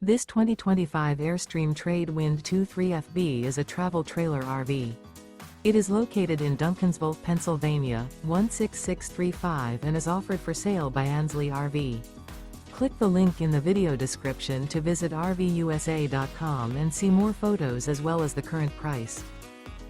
This 2025 Airstream Trade Wind 23FB is a travel trailer RV. It is located in Duncansville, Pennsylvania, 16635 and is offered for sale by Ansley RV. Click the link in the video description to visit RVUSA.com and see more photos as well as the current price.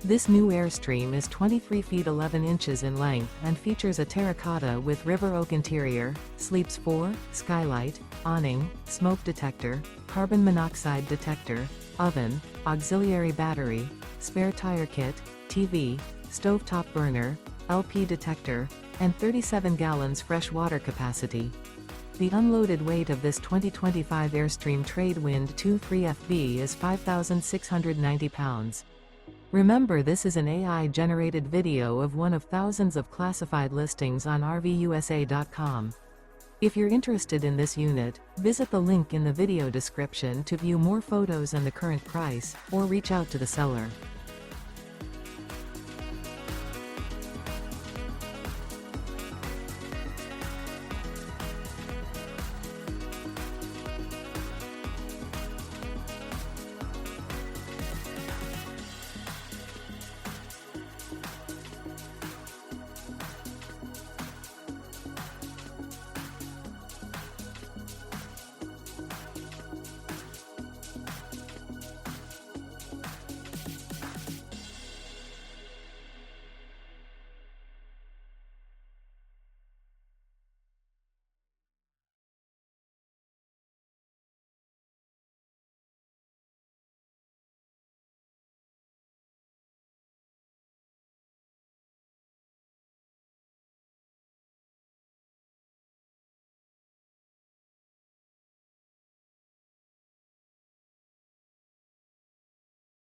This new Airstream is 23 feet 11 inches in length and features a terracotta with river oak interior, sleeps 4, skylight, awning, smoke detector, carbon monoxide detector, oven, auxiliary battery, spare tire kit, TV, stovetop burner, LP detector, and 37 gallons fresh water capacity. The unloaded weight of this 2025 Airstream Trade Wind 23FB is 5,690 pounds. Remember, this is an AI-generated video of one of thousands of classified listings on RVUSA.com. If you're interested in this unit, visit the link in the video description to view more photos and the current price, or reach out to the seller.